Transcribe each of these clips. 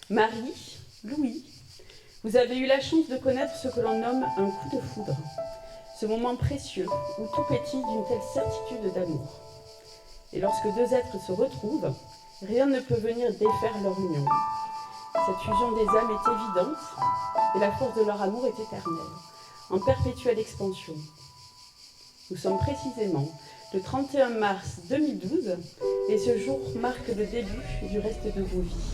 Marie, Louis, vous avez eu la chance de connaître ce que l'on nomme un coup de foudre, ce moment précieux où tout pétille d'une telle certitude d'amour. Et lorsque deux êtres se retrouvent, rien ne peut venir défaire leur union. Cette fusion des âmes est évidente et la force de leur amour est éternelle, en perpétuelle expansion. Nous sommes précisément le 31 mars 2012 et ce jour marque le début du reste de vos vies.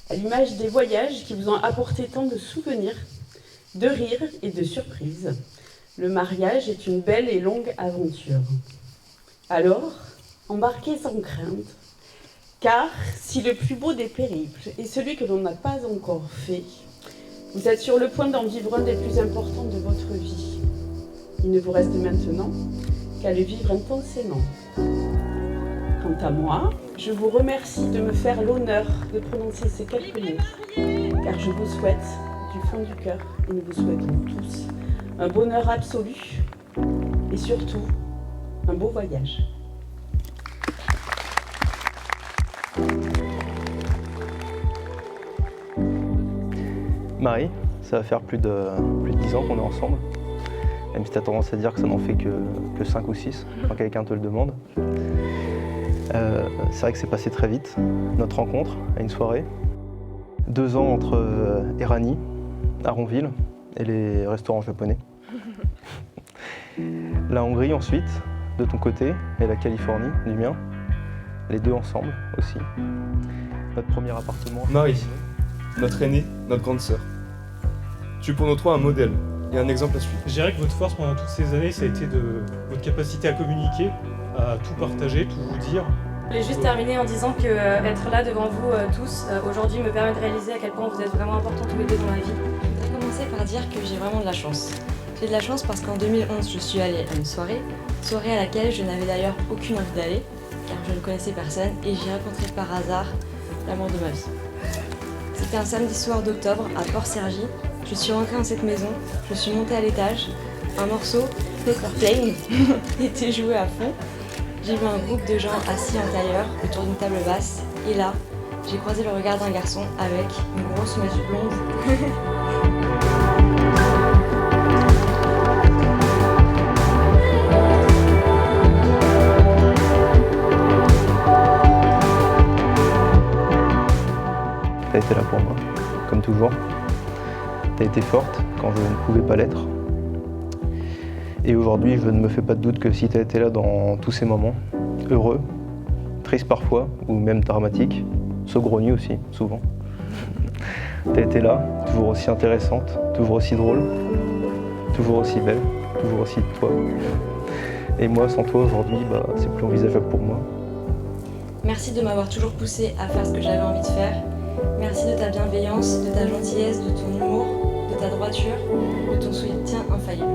À l'image des voyages qui vous ont apporté tant de souvenirs, de rires et de surprises, le mariage est une belle et longue aventure. Alors, embarquez sans crainte, car si le plus beau des périples est celui que l'on n'a pas encore fait, vous êtes sur le point d'en vivre un des plus importants de votre vie. Il ne vous reste maintenant qu'à le vivre intensément. Quant à moi, je vous remercie de me faire l'honneur de prononcer ces quelques mots, car je vous souhaite du fond du cœur, et nous vous souhaitons tous, un bonheur absolu et surtout un beau voyage. Marie, ça va faire plus de 10 ans qu'on est ensemble, même si tu as tendance à dire que ça n'en fait que 5 ou 6 quand quelqu'un te le demande. C'est vrai que c'est passé très vite, notre rencontre à une soirée. 2 ans entre Erani, à Ronville, et les restaurants japonais. La Hongrie ensuite, de ton côté, et la Californie, du mien. Les deux ensemble aussi. Notre premier appartement. Marie, notre aînée, notre grande sœur. Tu es pour nous trois un modèle et un exemple à suivre. Je dirais que votre force pendant toutes ces années, ça a été votre capacité à communiquer, à tout partager, tout vous dire. Je voulais juste terminer en disant que être là devant vous tous aujourd'hui me permet de réaliser à quel point vous êtes vraiment importants tous les deux dans ma vie. Je voudrais commencer par dire que j'ai vraiment de la chance. J'ai de la chance parce qu'en 2011, je suis allée à une soirée à laquelle je n'avais d'ailleurs aucune envie d'aller, car je ne connaissais personne et j'y rencontré par hasard l'amour de ma vie. C'était un samedi soir d'octobre à Port-Cergy. Je suis rentrée dans cette maison, je suis montée à l'étage, un morceau, Paper Plane, était joué à fond. J'ai vu un groupe de gens assis en tailleur autour d'une table basse et là, j'ai croisé le regard d'un garçon avec une grosse mèche blonde. Tu as été là pour moi, comme toujours. Tu as été forte quand je ne pouvais pas l'être. Et aujourd'hui, je ne me fais pas de doute que si tu as été là dans tous ces moments, heureux, tristes parfois, ou même dramatiques, saugrenus aussi, souvent. Tu as été là, toujours aussi intéressante, toujours aussi drôle, toujours aussi belle, toujours aussi toi. Et moi, sans toi, aujourd'hui, c'est plus envisageable pour moi. Merci de m'avoir toujours poussée à faire ce que j'avais envie de faire. Merci de ta bienveillance, de ta gentillesse, de ton humour, de ta droiture, de ton soutien infaillible.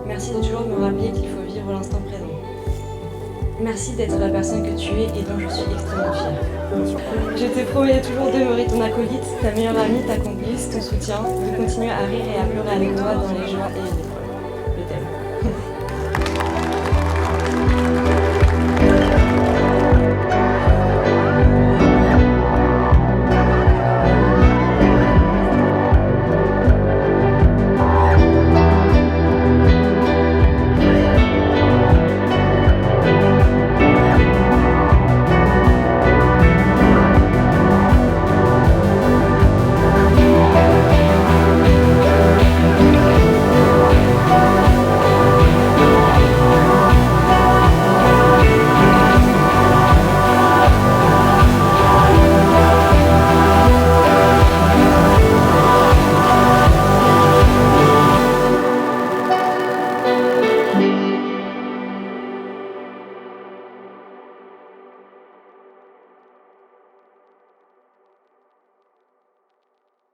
Merci de toujours me rappeler qu'il faut vivre l'instant présent. Merci d'être la personne que tu es et dont je suis extrêmement fière. Je te promets toujours de demeurer ton acolyte, ta meilleure amie, ta complice, ton soutien, de continuer à rire et à pleurer avec toi dans les joies et les